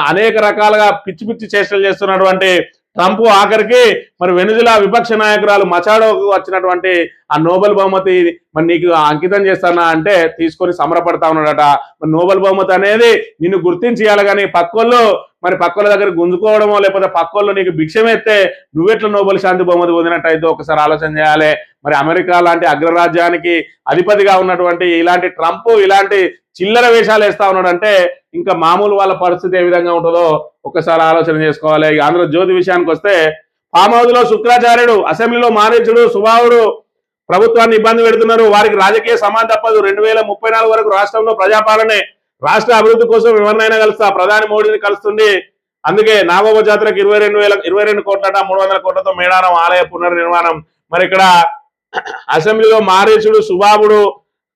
అనేక రకాలుగా పిచ్చి చేష్టలు చేస్తున్నటువంటి ట్రంప్ ఆఖరికి మరి వెనుజులా విపక్ష నాయకురాలు మచాడోకు వచ్చినటువంటి ఆ నోబెల్ బహుమతి మరి నీకు అంకితం చేస్తానా అంటే తీసుకొని సంబరపడతా ఉన్నాడట. మరి నోబెల్ బహుమతి అనేది నిన్ను గుర్తించేయాలి కానీ పక్కోళ్ళ దగ్గర గుంజుకోవడమో లేకపోతే పక్కోళ్ళు నీకు భిక్షమెత్తే నువ్వెట్లా నోబెల్ శాంతి బహుమతి పొందినట్టయితే ఒకసారి ఆలోచన చేయాలి. మరి అమెరికా లాంటి అగ్రరాజ్యానికి అధిపతిగా ఉన్నటువంటి ఇలాంటి ట్రంప్ ఇలాంటి చిల్లర వేషాలు వేస్తా ఉన్నాడంటే ఇంకా మామూలు వాళ్ళ పరిస్థితి ఏ విధంగా ఉంటుందో ఒక్కసారి ఆలోచన చేసుకోవాలి. ఆంధ్రజ్యోతి విషయానికి వస్తే ఫామ్ హౌస్ లో శుక్రాచార్యుడు, అసెంబ్లీలో మారీచుడు, సుభావుడు ప్రభుత్వాన్ని ఇబ్బంది పెడుతున్నారు. వారికి రాజకీయ సమాన్ తప్పదు. 2034 వరకు రాష్ట్రంలో ప్రజాపాలనే, రాష్ట్ర అభివృద్ధి కోసం ఎవరినైనా కలుస్తా, ప్రధాని మోడీని కలుస్తుంది. అందుకే నాగోబ జాతరకు 22 కోట్లట, 300 కోట్లతో మేడారం ఆలయ పునర్నిర్మాణం. మరి ఇక్కడ అసెంబ్లీలో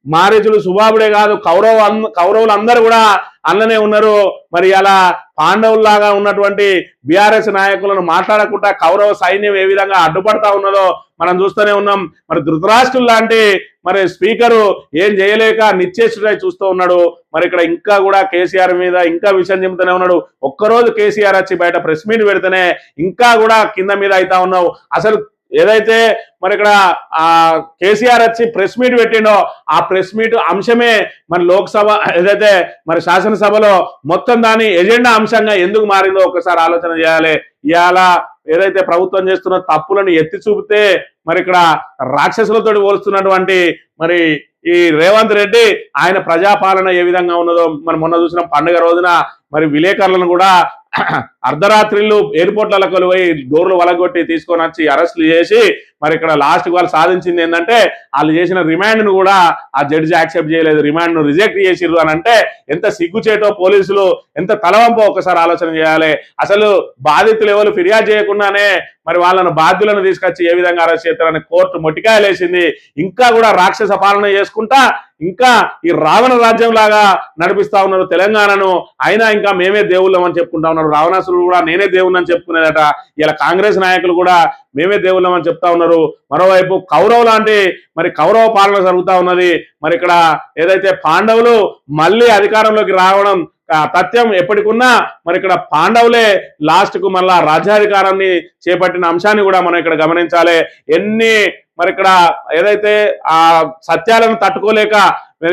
మారీచుడు సుబాబుడే కాదు కౌరవులు అందరూ కూడా అల్లనే ఉన్నారు. మరి అలా పాండవుల్లాగా ఉన్నటువంటి బీఆర్ఎస్ నాయకులను మాట్లాడకుండా కౌరవ సైన్యం ఏ విధంగా అడ్డుపడతా ఉన్నదో మనం చూస్తూనే ఉన్నాం. మరి ధృతరాష్ట్రులు లాంటి మరి స్పీకరు ఏం చేయలేక నిశ్చేష్టుడై చూస్తూ ఉన్నాడు. మరి ఇక్కడ ఇంకా కూడా కేసీఆర్ మీద ఇంకా విషయం చెబుతూనే ఉన్నాడు. ఒక్కరోజు కేసీఆర్ వచ్చి బయట ప్రెస్ మీట్ పెడితేనే ఇంకా కూడా కింద మీద అవుతా ఉన్నావు. అసలు ఏదైతే మరి ఇక్కడ కేసీఆర్ వచ్చి ప్రెస్ మీట్ పెట్టిండో ఆ ప్రెస్ మీట్ అంశమే మరి లోక్సభ ఏదైతే మరి శాసనసభలో మొత్తం దాని ఎజెండా అంశంగా ఎందుకు మారిందో ఒకసారి ఆలోచన చేయాలి. ఇవాళ ఏదైతే ప్రభుత్వం చేస్తున్న తప్పులను ఎత్తి చూపితే మరి ఇక్కడ రాక్షసులతో పోలుస్తున్నటువంటి మరి ఈ రేవంత్ రెడ్డి ఆయన ప్రజాపాలన ఏ విధంగా ఉన్నదో మరి మొన్న చూసిన పండుగ రోజున మరి విలేకరులను కూడా అర్ధరాత్రిళ్ళు ఎయిర్పోర్ట్లకు పోయి డోర్లు వలగొట్టి తీసుకొని వచ్చి అరెస్టులు చేసి మరి ఇక్కడ లాస్ట్ వాళ్ళు సాధించింది ఏంటంటే వాళ్ళు చేసిన రిమాండ్ ను కూడా ఆ జడ్జి యాక్సెప్ట్ చేయలేదు, రిమాండ్ ను రిజెక్ట్ చేసిర్రు అని అంటే ఎంత సిగ్గుచేటో పోలీసులు ఎంత తలవంపో ఒకసారి ఆలోచన చేయాలి. అసలు బాధితులు ఎవరు ఫిర్యాదు చేయకుండానే మరి వాళ్ళను బాధ్యులను తీసుకొచ్చి ఏ విధంగా అరెస్ట్ చేస్తారని కోర్టు మొట్టికాయలేసింది. ఇంకా కూడా రాక్షస పాలన చేసుకుంటా ఇంకా ఈ రావణ రాజ్యం లాగా నడిపిస్తా ఉన్నారు తెలంగాణను. అయినా ఇంకా మేమే దేవుళ్ళం అని చెప్పుకుంటా ఉన్నారు. రావణాసురుడు కూడా నేనే దేవుణ్ణి అని చెప్పుకునేదట. ఇలా కాంగ్రెస్ నాయకులు కూడా మేమే దేవుళ్ళం అని చెప్తా ఉన్నారు. మరోవైపు కౌరవ లాంటి మరి కౌరవ పాలన జరుగుతా ఉన్నది. మరి ఇక్కడ ఏదైతే పాండవులు మళ్ళీ అధికారంలోకి రావడం తథ్యం ఎప్పటికున్నా మరి ఇక్కడ పాండవులే లాస్ట్ కు మళ్ళా రాజ్యాధికారాన్ని చేపట్టిన అంశాన్ని కూడా మనం ఇక్కడ గమనించాలి. ఎన్ని మరి ఇక్కడ ఏదైతే ఆ సత్యాలను తట్టుకోలేక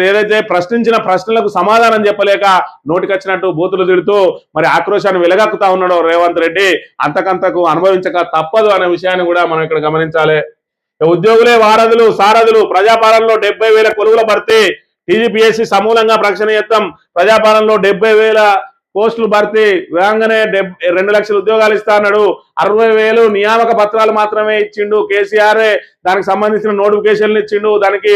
ఏదైతే ప్రశ్నించిన ప్రశ్నలకు సమాధానం చెప్పలేక నోటికొచ్చినట్టు బూతులు తిడుతూ మరి ఆక్రోశాన్ని వెలగక్కుతా ఉన్నాడు రేవంత్ రెడ్డి. అంతకంతకు అనుభవించక తప్పదు అనే విషయాన్ని కూడా మనం ఇక్కడ గమనించాలి. ఉద్యోగులే వారధులు సారథులు, ప్రజాపాలనలో 70,000 కొలువుల భర్తీ, టీజీపీఎస్సీ సమూలంగా ప్రక్షణీయత్వం, ప్రజాపాలనలో 70,000 పోస్టులు భర్తీ, వేగంగానే 2 లక్షల ఉద్యోగాలు ఇస్తా అన్నాడు. 60,000 నియామక పత్రాలు మాత్రమే ఇచ్చిండు కేసీఆర్. దానికి సంబంధించిన నోటిఫికేషన్లు ఇచ్చిండు, దానికి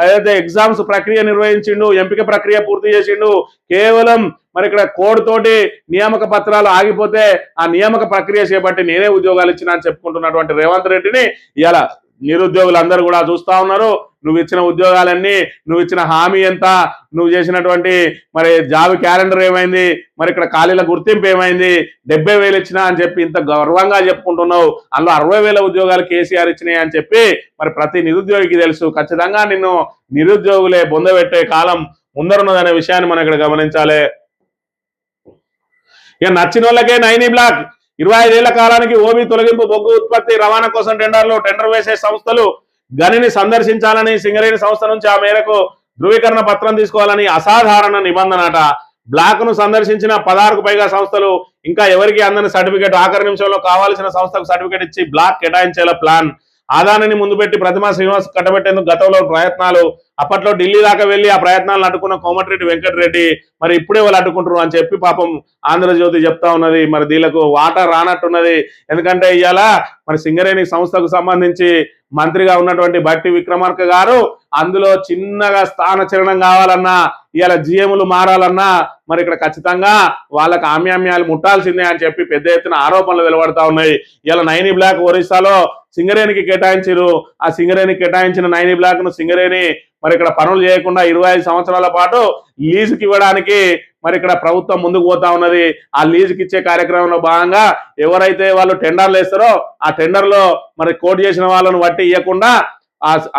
ఏదైతే ఎగ్జామ్స్ ప్రక్రియ నిర్వహించిండు, ఎంపిక ప్రక్రియ పూర్తి చేసిండు. కేవలం మరి ఇక్కడ కోడ్ తోటి నియామక పత్రాలు ఆగిపోతే ఆ నియామక ప్రక్రియ చేపట్టి నేనే ఉద్యోగాలు ఇచ్చిన అని చెప్పుకుంటున్నటువంటి రేవంత్ రెడ్డిని ఇలా నిరుద్యోగులందరూ కూడా చూస్తా ఉన్నారు. నువ్వు ఇచ్చిన ఉద్యోగాలన్నీ, నువ్వు ఇచ్చిన హామీ ఎంత, నువ్వు చేసినటువంటి మరి జాబ్ క్యాలెండర్ ఏమైంది, మరి ఇక్కడ ఖాళీల గుర్తింపు ఏమైంది, 70,000 ఇచ్చినా అని చెప్పి ఇంత గర్వంగా చెప్పుకుంటున్నావు. అందులో 60,000 ఉద్యోగాలు కేసీఆర్ ఇచ్చినాయి అని చెప్పి మరి ప్రతి నిరుద్యోగికి తెలుసు. ఖచ్చితంగా నిన్ను నిరుద్యోగులే బొందబెట్టే కాలం ముందరున్నదనే విషయాన్ని మనం ఇక్కడ గమనించాలి. ఇక నచ్చిన వాళ్ళకే 9 బ్లాక్, 25 ఏళ్ల కాలానికి ఓబీ తొలగింపు, బొగ్గు ఉత్పత్తి రవాణా కోసం టెండర్ వేసే సంస్థలు గనిని సందర్శించాలని సింగరేణి సంస్థ నుంచి ఆ మేరకు ధృవీకరణ పత్రం తీసుకోవాలని అసాధారణ నిబంధన అట. బ్లాక్ ను సందర్శించిన 16కు పైగా సంస్థలు ఇంకా ఎవరికి అందని సర్టిఫికేట్ ఆఖరి నిమిషంలో కావాల్సిన సంస్థకు సర్టిఫికేట్ ఇచ్చి బ్లాక్ కేటాయించేలా ప్లాన్. ఆదానిని ముందు పెట్టి ప్రతిమా శ్రీనివాస్ కట్టబెట్టేందుకు గతంలో ప్రయత్నాలు. అప్పట్లో ఢిల్లీ దాకా వెళ్లి ఆ ప్రయత్నాలను అడ్డుకున్న కోమటిరెడ్డి వెంకటరెడ్డి మరి ఇప్పుడే వాళ్ళు అడ్డుకుంటారు అని చెప్పి పాపం ఆంధ్రజ్యోతి చెప్తా ఉన్నది. మరి దీనికి వాటర్ రానట్టున్నది. ఎందుకంటే ఇవాళ మరి సింగరేణి సంస్థకు సంబంధించి మంత్రిగా ఉన్నటువంటి బట్టి విక్రమార్క గారు అందులో చిన్నగా స్థానచలనం కావాలన్నా, ఇవాళ జిఎంలు మారాలన్నా మరి ఇక్కడ ఖచ్చితంగా వాళ్ళకి ఆమ్యామ్యాలు ముట్టాల్సిందే అని చెప్పి పెద్ద ఎత్తున ఆరోపణలు వెలువడతా ఉన్నాయి. ఇవాళ 9 బ్లాక్ ఒరిస్సాలో సింగరేణికి కేటాయించారు. ఆ సింగరేణికి కేటాయించిన 9 బ్లాక్ ను సింగరేణి మరి ఇక్కడ పనులు చేయకుండా 25 సంవత్సరాల పాటు లీజుకి ఇవ్వడానికి మరి ఇక్కడ ప్రభుత్వం ముందుకు పోతా ఉన్నది. ఆ లీజుకి ఇచ్చే కార్యక్రమంలో భాగంగా ఎవరైతే వాళ్ళు టెండర్లు వేస్తారో ఆ టెండర్ లో మరి కోట్ చేసిన వాళ్ళను బట్టి ఇవ్వకుండా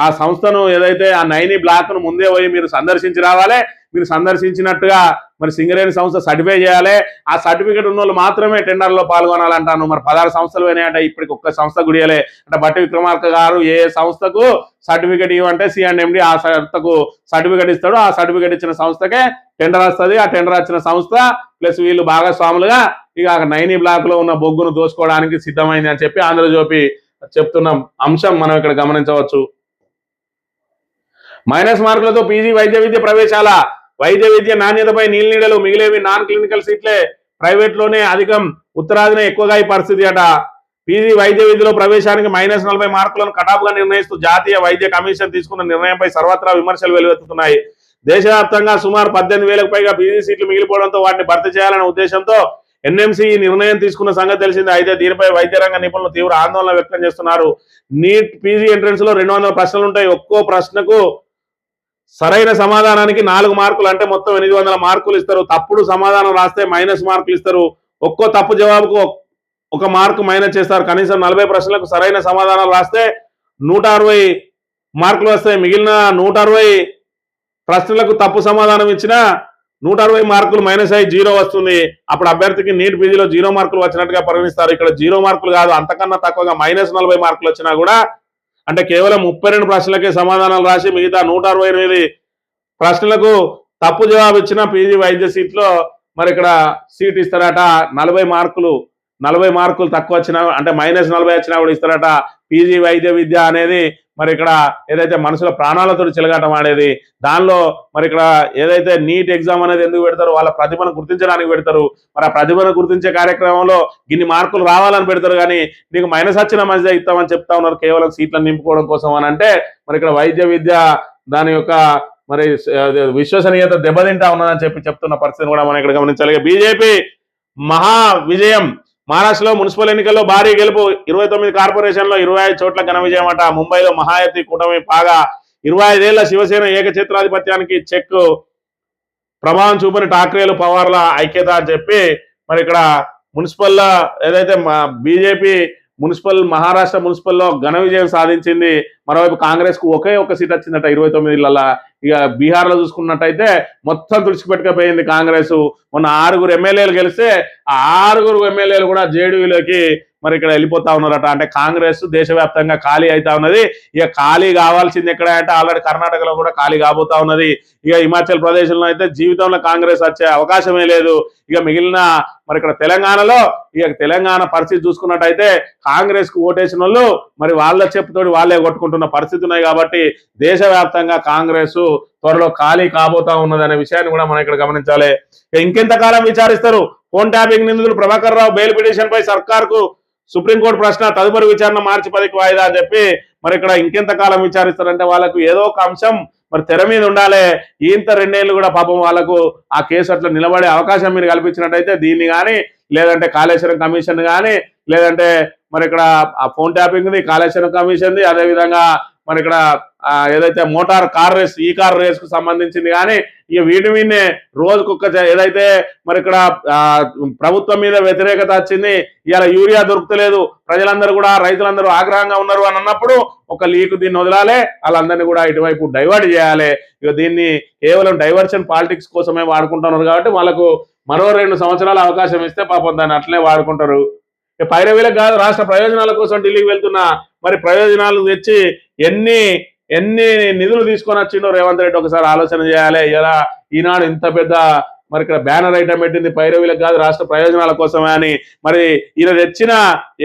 ఆ సంస్థను ఏదైతే ఆ 9 బ్లాక్ ను ముందే పోయి మీరు సందర్శించి రావాలి. మీరు సందర్శించినట్టుగా మరి సింగరేణి సంస్థ సర్టిఫై చేయాలి. ఆ సర్టిఫికేట్ ఉన్న వాళ్ళు మాత్రమే టెండర్లో పాల్గొనాలంటాను. మరి 16 సంస్థలు పోయినాయంటే ఇప్పటికి ఒక్క సంస్థ గుడియలే. అంటే బట్టి విక్రమార్క గారు ఏ సంస్థకు సర్టిఫికేట్ ఇవ్వంటే సిఎండి ఆ సంస్థకు సర్టిఫికేట్ ఇస్తాడు. ఆ సర్టిఫికేట్ ఇచ్చిన సంస్థకే టెండర్ వస్తుంది. ఆ టెండర్ వచ్చిన సంస్థ ప్లస్ వీళ్ళు భాగస్వాములుగా ఇక 9 బ్లాక్ లో ఉన్న బొగ్గును దోచుకోవడానికి సిద్ధమైంది అని చెప్పి ఆంధ్రజ్యోతి చెప్తున్న అంశం మనం ఇక్కడ గమనించవచ్చు. మైనస్ మార్కులతో పీజీ వైద్య విద్య ప్రవేశాల, వైద్య విద్య నాణ్యతపై నీళ్ళనీడలు, మిగిలేవి నాన్ క్లినికల్ సీట్లే ప్రైవేట్ లోనే అధికం, ఉత్తరాదినే ఎక్కువగా ఈ పరిస్థితి అట. పీజీ వైద్య విద్యలో ప్రవేశానికి -40 మార్కులను కటాఫ్గా నిర్ణయిస్తూ జాతీయ వైద్య కమిషన్ తీసుకున్న నిర్ణయంపై సర్వత్రా విమర్శలు వెలువెత్తుతున్నాయి. దేశవ్యాప్తంగా సుమారు 18,000కు పైగా పీజీ సీట్లు మిగిలిపోవడంతో వాటిని భర్తీ చేయాలనే ఉద్దేశంతో ఎన్ఎంసీ ఈ నిర్ణయం తీసుకున్న సంగతి తెలిసిందే. అయితే దీనిపై వైద్య రంగ నిపుణులు తీవ్ర ఆందోళన వ్యక్తం చేస్తున్నారు. నీట్ పీజీ ఎంట్రన్స్ లో 200 ప్రశ్నలు ఉంటాయి. ఒక్కో ప్రశ్నకు సరైన సమాధానానికి 4 మార్కులు, అంటే మొత్తం 800 మార్కులు ఇస్తారు. తప్పుడు సమాధానం రాస్తే మైనస్ మార్కులు ఇస్తారు. ఒక్కో తప్పు జవాబుకు 1 మార్కు మైనస్ చేస్తారు. కనీసం 40 ప్రశ్నలకు సరైన సమాధానాలు రాస్తే 160 మార్కులు వస్తాయి. మిగిలిన 160 ప్రశ్నలకు తప్పు సమాధానం ఇచ్చిన 160 మార్కులు మైనస్ అయ్యి 0 వస్తుంది. అప్పుడు అభ్యర్థికి నీట్ పీజీలో 0 మార్కులు వచ్చినట్టుగా పరిగణిస్తారు. ఇక్కడ 0 మార్కులు కాదు, అంతకన్నా తక్కువగా -40 మార్కులు వచ్చినా కూడా, అంటే కేవలం 32 ప్రశ్నలకే సమాధానాలు రాసి మిగతా 168 ప్రశ్నలకు తప్పు జవాబు ఇచ్చిన పీజీ వైద్య సీట్లో మరి ఇక్కడ సీట్ ఇస్తారట. 40 మార్కులు తక్కువ వచ్చినా, అంటే -40 వచ్చినా కూడా ఇస్తారట. పీజీ వైద్య విద్య అనేది మరి ఇక్కడ ఏదైతే మనుషుల ప్రాణాలతో చెలగాటం ఆడేది. దానిలో మరి ఇక్కడ ఏదైతే నీట్ ఎగ్జామ్ అనేది ఎందుకు పెడతారు, వాళ్ళ ప్రతిభను గుర్తించడానికి పెడతారు. మరి ఆ ప్రతిభను గుర్తించే కార్యక్రమంలో ఇన్ని మార్కులు రావాలని పెడతారు, కానీ నీకు మైనస్ వచ్చిన మంచిగా ఇస్తామని చెప్తా ఉన్నారు కేవలం సీట్లను నింపుకోవడం కోసం అని. అంటే మరి ఇక్కడ వైద్య విద్య దాని యొక్క మరి విశ్వసనీయత దెబ్బతింటా ఉన్నదని చెప్తున్న పరిస్థితిని కూడా మనం ఇక్కడ గమనించాలి. బీజేపీ మహా విజయం, మహారాష్ట్రలో మున్సిపల్ ఎన్నికల్లో భారీ గెలుపు, 29 కార్పొరేషన్లో 25 చోట్ల ఘన విజయం అట. ముంబైలో మహాయతి కూటమి పాగా 25 ఏళ్ల శివసేన ఏకఛత్రాధిపత్యానికి చెక్ ప్రభావం చూపిన ఠాక్రేలు పవార్ల ఐక్యత అని చెప్పి మరి ఇక్కడ మున్సిపల్ ఏదైతే బీజేపీ మున్సిపల్ మహారాష్ట్ర మున్సిపల్లో ఘన విజయం సాధించింది. మరోవైపు కాంగ్రెస్ కు ఒకే ఒక్క సీట్ వచ్చిందట 29 ఇక బీహార్ లో చూసుకున్నట్టయితే మొత్తం తుడిచిపెట్టుకపోయింది కాంగ్రెస్. మొన్న 6 ఎమ్మెల్యేలు గెలిస్తే ఆ 6 ఎమ్మెల్యేలు కూడా జేడీయూలోకి మరి ఇక్కడ వెళ్ళిపోతా ఉన్నారట. అంటే కాంగ్రెస్ దేశవ్యాప్తంగా ఖాళీ అవుతా ఉన్నది. ఇక ఖాళీ కావాల్సింది ఎక్కడ అంటే ఆల్రెడీ కర్ణాటకలో కూడా ఖాళీ కాబోతా ఉన్నది. ఇక హిమాచల్ ప్రదేశ్ లో అయితే జీవితంలో కాంగ్రెస్ వచ్చే అవకాశమే లేదు. ఇక మిగిలిన మరి ఇక్కడ తెలంగాణలో ఇక తెలంగాణ పరిస్థితి చూసుకున్నట్టయితే కాంగ్రెస్ కు ఓటేసిన వాళ్ళు మరి వాళ్ళ చెప్పుతోటి వాళ్ళే కొట్టుకుంటున్న పరిస్థితి ఉన్నాయి. కాబట్టి దేశవ్యాప్తంగా కాంగ్రెస్ త్వరలో ఖాళీ కాబోతా ఉన్నదనే విషయాన్ని కూడా మనం ఇక్కడ గమనించాలి. ఇంకెంతకాలం విచారిస్తారు? ఫోన్ ట్యాపింగ్ నిందితులు ప్రభాకర్ రావు బెయిల్ పిటిషన్ పై సర్కార్కు సుప్రీంకోర్టు ప్రశ్న, తదుపరి విచారణ మార్చి 10కి వాయిదా అని చెప్పి మరి ఇక్కడ ఇంకెంతకాలం విచారిస్తారంటే వాళ్ళకు ఏదో ఒక అంశం మరి తెర మీద ఉండాలి. ఇంత 2 ఏళ్ళు కూడా పాపం వాళ్ళకు ఆ కేసు అట్లా నిలబడే అవకాశం మీరు కల్పించినట్టయితే దీన్ని కానీ లేదంటే కాళేశ్వరం కమిషన్ కానీ లేదంటే మరి ఇక్కడ ఆ ఫోన్ ట్యాపింగ్ది కాళేశ్వరం కమిషన్ది అదేవిధంగా మరి ఇక్కడ ఏదైతే మోటార్ కార్ రేస్ ఈ కార్ రేస్ కు సంబంధించింది కానీ ఇక వీటి మీదనే రోజుకొక్క ఏదైతే మరి ఇక్కడ ప్రభుత్వం మీద వ్యతిరేకత వచ్చింది, ఇవాళ యూరియా దొరుకుతలేదు, ప్రజలందరూ కూడా రైతులందరూ ఆగ్రహంగా ఉన్నారు అని అన్నప్పుడు ఒక లీక్ దీన్ని వదలాలి, వాళ్ళందరినీ కూడా ఇటువైపు డైవర్ట్ చేయాలి. ఇక దీన్ని కేవలం డైవర్షన్ పాలిటిక్స్ కోసమే వాడుకుంటున్నారు. కాబట్టి వాళ్ళకు మరో 2 సంవత్సరాల అవకాశం ఇస్తే పాపం దాన్ని అట్లే వాడుకుంటారు. పైరవీలకు కాదు, రాష్ట్ర ప్రయోజనాల కోసం ఢిల్లీకి వెళ్తున్నా మరి ప్రయోజనాలు తెచ్చి ఎన్ని నిధులు తీసుకొని వచ్చిండో రేవంత్ రెడ్డి ఒకసారి ఆలోచన చేయాలి. ఇలా ఈనాడు ఇంత పెద్ద మరి ఇక్కడ బ్యానర్ ఐటమ్ పెట్టింది పైరవీలకు కాదు రాష్ట్ర ప్రయోజనాల కోసమే అని. మరి ఈయన తెచ్చిన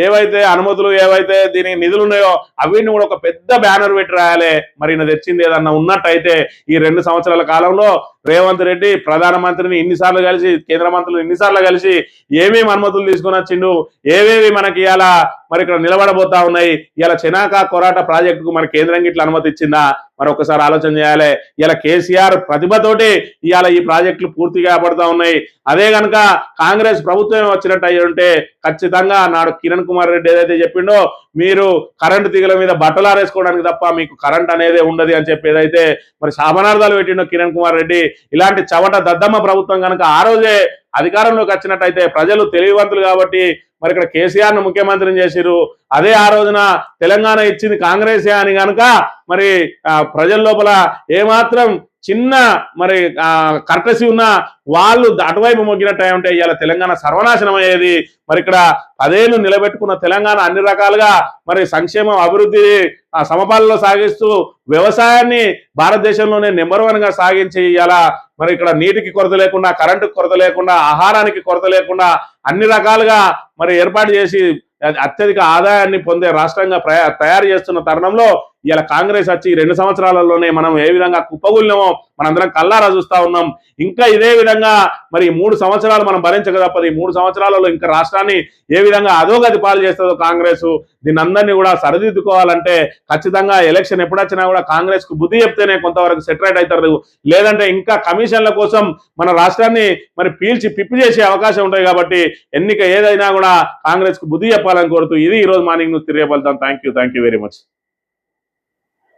ఏవైతే అనుమతులు ఏవైతే దీనికి నిధులు ఉన్నాయో అవిని కూడా ఒక పెద్ద బ్యానర్ పెట్టి రాయాలి. మరి ఈయన తెచ్చింది ఏదన్నా ఉన్నట్టయితే ఈ 2 సంవత్సరాల కాలంలో రేవంత్ రెడ్డి ప్రధానమంత్రిని ఇన్నిసార్లు కలిసి కేంద్ర మంత్రులు ఇన్నిసార్లు కలిసి ఏమేమి అనుమతులు తీసుకొని వచ్చిండు, ఏవేవి మనకి ఇలా మరి ఇక్కడ నిలబడబోతా ఉన్నాయి. ఇలా చెనాక కొరాట ప్రాజెక్టుకు మన కేంద్రం ఇట్లా అనుమతి ఇచ్చిందా మరి ఒకసారి ఆలోచన చేయాలి. ఇలా కేసీఆర్ ప్రతిభతోటి ఇవాళ ఈ ప్రాజెక్టులు పూర్తిగా పడుతూ ఉన్నాయి. అదే కనుక కాంగ్రెస్ ప్రభుత్వం వచ్చినట్టు అయ్యి ఉంటే ఖచ్చితంగా నాడు కిరణ్ కుమార్ రెడ్డి ఏదైతే చెప్పిండో మీరు కరెంటు తీగల మీద బట్టలు ఆరేసుకోవడానికి తప్ప మీకు కరెంట్ అనేది ఉండదు అని చెప్పి ఏదైతే మరి శాపనార్థాలు పెట్టిండో కిరణ్ కుమార్ రెడ్డి, ఇలాంటి చవట దద్దమ్మ ప్రభుత్వం కనుక ఆ రోజే అధికారంలోకి వచ్చినట్టయితే ప్రజలు తెలివివంతులు కాబట్టి మరి ఇక్కడ కేసీఆర్ ను ముఖ్యమంత్రిని చేసిరు. అదే ఆ రోజున తెలంగాణ ఇచ్చింది కాంగ్రెసే అని కనుక మరి ప్రజల లోపల ఏమాత్రం చిన్న మరి కర్టసీ ఉన్న వాళ్ళు అటువైపు మొగ్గినట్టు ఉంటే ఇవాళ తెలంగాణ సర్వనాశనం అయ్యేది. మరి ఇక్కడ 10 ఏళ్ళు నిలబెట్టుకున్న తెలంగాణ అన్ని రకాలుగా మరి సంక్షేమం అభివృద్ధి సమపాలలో సాగిస్తూ వ్యవసాయాన్ని భారతదేశంలోనే నెంబర్ 1 గా సాగించి ఇవాళ మరి ఇక్కడ నీటికి కొరత లేకుండా, కరెంటుకి కొరత లేకుండా, ఆహారానికి కొరత లేకుండా అన్ని రకాలుగా మరి ఏర్పాటు చేసి అత్యధిక ఆదాయాన్ని పొందే రాష్ట్రంగా తయారు చేస్తున్న తరుణంలో ఇలా కాంగ్రెస్ వచ్చి 2 సంవత్సరాలలోనే మనం ఏ విధంగా కుప్పగూలినామో మనందరం కల్లారా చూస్తా ఉన్నాం. ఇంకా ఇదే విధంగా మరి 3 సంవత్సరాలు మనం భరించక తప్పదు. ఈ 3 సంవత్సరాలలో ఇంకా రాష్ట్రాన్ని ఏ విధంగా అధోగతి పాలు చేస్తుందో కాంగ్రెస్ దీన్ని అందరినీ కూడా సరిదిద్దుకోవాలంటే ఖచ్చితంగా ఎలక్షన్ ఎప్పుడొచ్చినా కూడా కాంగ్రెస్ కు బుద్ధి చెప్తేనే కొంతవరకు సెటరేట్ అవుతారు. లేదంటే ఇంకా కమిషన్ల కోసం మన రాష్ట్రాన్ని మరి పీల్చి పిప్పి చేసే అవకాశం ఉంటాయి. కాబట్టి ఎన్నిక ఏదైనా కూడా కాంగ్రెస్ కు బుద్ధి చెప్పాలని కోరుతూ ఇది ఈ రోజు మార్నింగ్ న్యూస్ తిరిగి వెళ్తాం. Thank you very much.